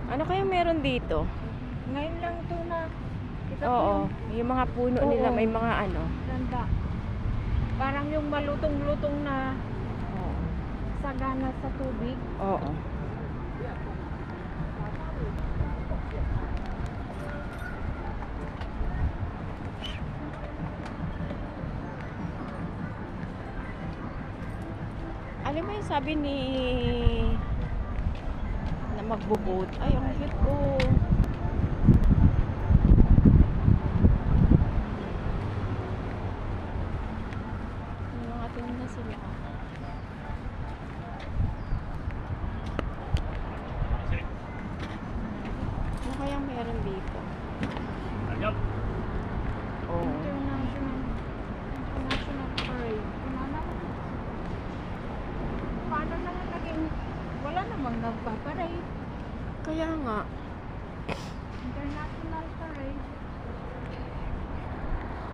Ano kaya meron dito? Ngayon lang ito na. Kita Oo, yung mga puno Oo. nila may mga ano. Ganda. Parang yung malutong-lutong na Oo. sagana sa tubig. Oo. Alam mo yung sabi ni na magbubot. Ay, ang cute ko. May mga tinda sila. Ano kayang meron dito? Oh. International Parade. Paano naman naging wala namang nagpaparade. Kaya nga. International